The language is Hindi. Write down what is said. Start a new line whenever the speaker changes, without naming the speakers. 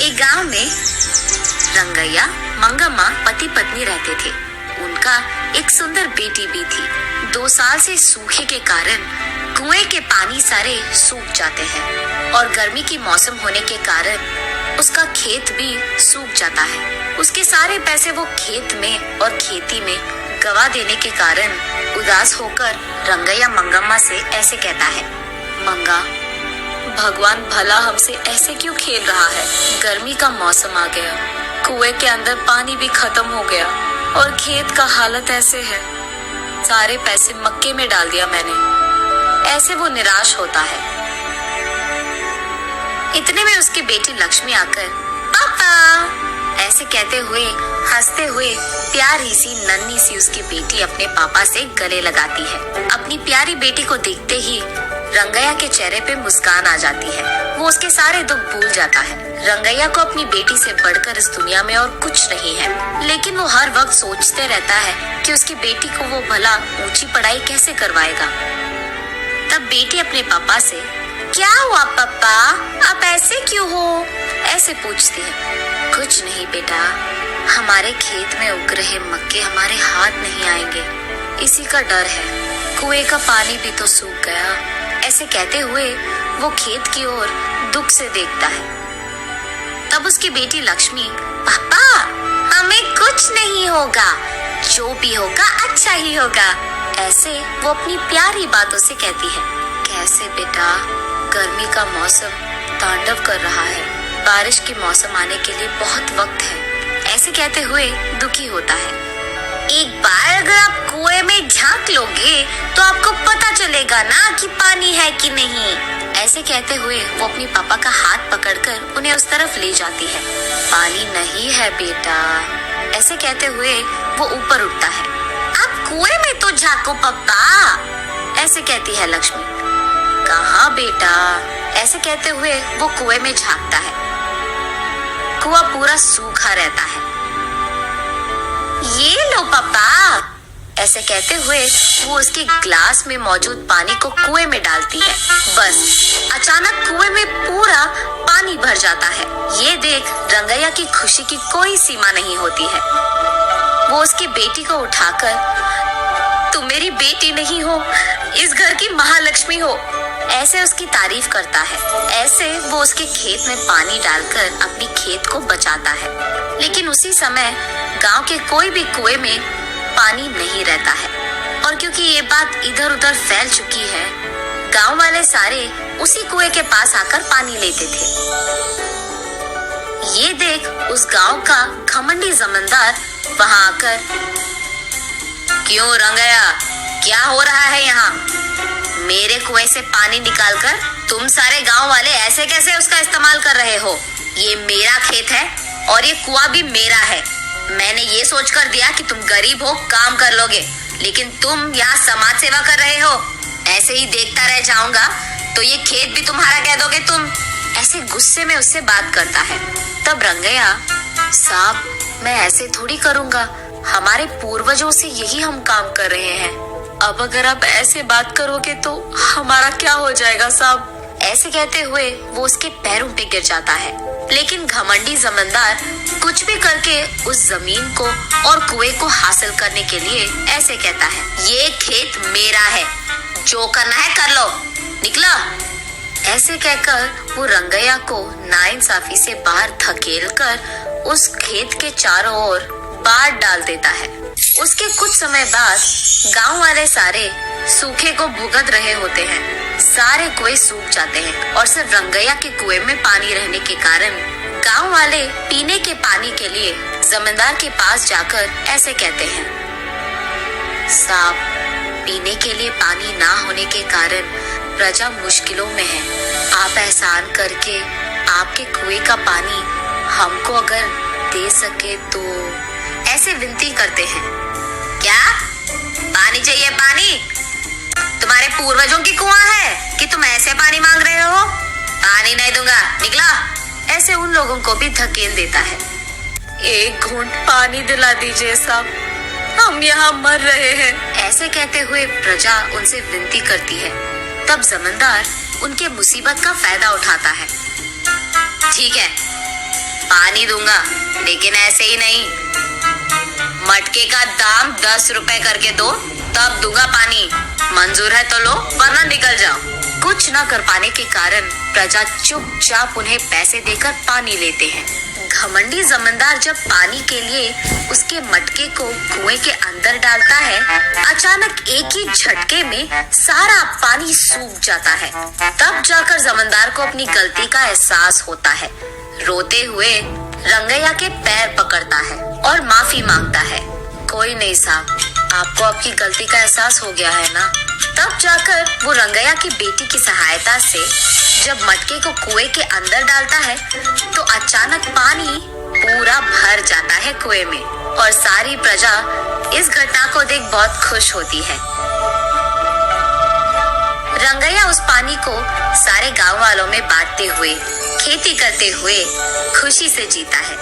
एक गांव में रंगैया मंगम्मा पति पत्नी रहते थे। उनका एक सुंदर बेटी भी थी। 2 साल से सूखे के कारण कुएं के पानी सारे सूख जाते हैं और गर्मी की मौसम होने के कारण उसका खेत भी सूख जाता है। उसके सारे पैसे वो खेत में और खेती में गवा देने के कारण उदास होकर रंगैया मंगम्मा से ऐसे कहता है, मंगा, भगवान भला हमसे ऐसे क्यों खेल रहा है। गर्मी का मौसम आ गया, कुएं के अंदर पानी भी खत्म हो गया और खेत का हालत ऐसे है। सारे पैसे मक्के में डाल दिया मैंने। ऐसे वो निराश होता है। इतने में उसकी बेटी लक्ष्मी आकर पापा ऐसे कहते हुए हंसते हुए प्यारी सी नन्ही सी उसकी बेटी अपने पापा से गले लगाती है। अपनी प्यारी बेटी को देखते ही रंगैया के चेहरे पे मुस्कान आ जाती है। वो उसके सारे दुख भूल जाता है। रंगैया को अपनी बेटी से बढ़कर इस दुनिया में और कुछ नहीं है, लेकिन वो हर वक्त सोचते रहता है कि उसकी बेटी को वो भला ऊंची पढ़ाई कैसे करवाएगा। तब बेटी अपने पापा से, क्या हुआ पापा, आप ऐसे क्यों हो, ऐसे पूछती है। कुछ नहीं बेटा, हमारे खेत में उग रहे मक्के हमारे हाथ नहीं आएंगे, इसी का डर है। कुएं का पानी भी तो सूख गया। ऐसे कहते हुए वो खेत की ओर दुख से देखता है। तब उसकी बेटी लक्ष्मी, पापा हमें कुछ नहीं होगा, जो भी होगा अच्छा ही होगा, ऐसे वो अपनी प्यारी बातों से कहती है। कैसे बेटा, गर्मी का मौसम तांडव कर रहा है, बारिश के मौसम आने के लिए बहुत वक्त है, ऐसे कहते हुए दुखी होता है। एक बार अगर आप कुएं में झांक लोगे तो आपको पता चलेगा ना कि पानी है कि नहीं, ऐसे कहते हुए वो अपनी पापा का हाथ पकड़कर उन्हें उस तरफ ले जाती है। पानी नहीं है बेटा, ऐसे कहते हुए वो ऊपर उठता है। आप कुएं में तो झांको पापा, ऐसे कहती है लक्ष्मी। कहाँ बेटा, ऐसे कहते हुए वो कुएं में झांकता है। कुआं पूरा सूखा रहता है। ये लो पापा, ऐसे कहते हुए वो उसके ग्लास में मौजूद पानी को कुएं में डालती है। बस अचानक कुएं में पूरा पानी भर जाता है। ये देख रंगैया की खुशी की कोई सीमा नहीं होती है। वो उसकी बेटी को उठाकर, तुम मेरी बेटी नहीं हो, इस घर की महालक्ष्मी हो, ऐसे उसकी तारीफ करता है। ऐसे वो उसके खेत में पानी डालकर अपनी खेत को बचाता है। लेकिन उसी समय गांव के कोई भी कुएं में पानी नहीं रहता है और क्योंकि ये बात इधर उधर फैल चुकी है, गांव वाले सारे उसी कुएं के पास आकर पानी लेते थे। ये देख उस गांव का घमंडी जमींदार वहां आकर, क्यों रंगैया, क्या हो रहा है यहाँ? मेरे कुएं से पानी निकालकर तुम सारे गांव वाले ऐसे कैसे उसका इस्तेमाल कर रहे हो? ये मेरा खेत है और ये कुआं भी मेरा है। मैंने ये सोचकर दिया कि तुम गरीब हो, काम कर लोगे, लेकिन तुम यहाँ समाज सेवा कर रहे हो। ऐसे ही देखता रह जाऊंगा तो ये खेत भी तुम्हारा कह दोगे तुम, ऐसे गुस्से में उससे बात करता है। तब रंगैया, साहब मैं ऐसे थोड़ी करूंगा, हमारे पूर्वजों से यही हम काम कर रहे हैं। अब अगर आप ऐसे बात करोगे तो हमारा क्या हो जाएगा साहब? ऐसे कहते हुए वो उसके पैरों पे गिर जाता है। लेकिन घमंडी जमींदार कुछ भी करके उस जमीन को और कुएं को हासिल करने के लिए ऐसे कहता है, ये खेत मेरा है, जो करना है कर लो, निकलो। ऐसे कहकर वो रंगैया को नाइंसाफी से बाहर धकेलकर उस खेत के चारों ओर बाढ़ डाल देता है। उसके कुछ समय बाद गांव वाले सारे सूखे को भुगत रहे होते हैं। सारे कुएं सूख जाते हैं और सिर्फ रंगैया के कुएं में पानी रहने के कारण गांव वाले पीने के पानी के लिए जमींदार के पास जाकर ऐसे कहते हैं, साहब पीने के लिए पानी ना होने के कारण प्रजा मुश्किलों में है। आप एहसान करके आपके कुएं का पानी हमको अगर दे सके तो, ऐसे विनती करते हैं। क्या पानी चाहिए? पानी तुम्हारे पूर्वजों की कुआं है कि तुम ऐसे पानी मांग रहे हो? पानी नहीं दूंगा, निकला। ऐसे उन लोगों को भी धकेल देता है। एक घूंट पानी दिला दीजिए साहब, हम यहाँ मर रहे हैं, ऐसे कहते हुए प्रजा उनसे विनती करती है। तब जमींदार उनके मुसीबत का फायदा उठाता है। ठीक है, पानी दूंगा, लेकिन ऐसे ही नहीं। मटके का दाम 10 रुपए करके दो, तब दूंगा पानी। मंजूर है तो लो, वरना निकल जाओ। कुछ न कर पाने के कारण प्रजा चुपचाप उन्हें पैसे देकर पानी लेते हैं। घमंडी जमींदार जब पानी के लिए उसके मटके को कुएं के अंदर डालता है, अचानक एक ही झटके में सारा पानी सूख जाता है। तब जाकर जमींदार को अपनी गलती का एहसास होता है। रोते हुए रंगैया के पैर पकड़ता है और माफी मांगता है। कोई नहीं साहब, आपको आपकी गलती का एहसास हो गया है ना। तब जाकर वो रंगैया की बेटी की सहायता से जब मटके को कुएं के अंदर डालता है तो अचानक पानी पूरा भर जाता है कुएं में और सारी प्रजा इस घटना को देख बहुत खुश होती है। रंगैया उस पानी को सारे गांव वालों में बांटते हुए, खेती करते हुए खुशी से जीता है।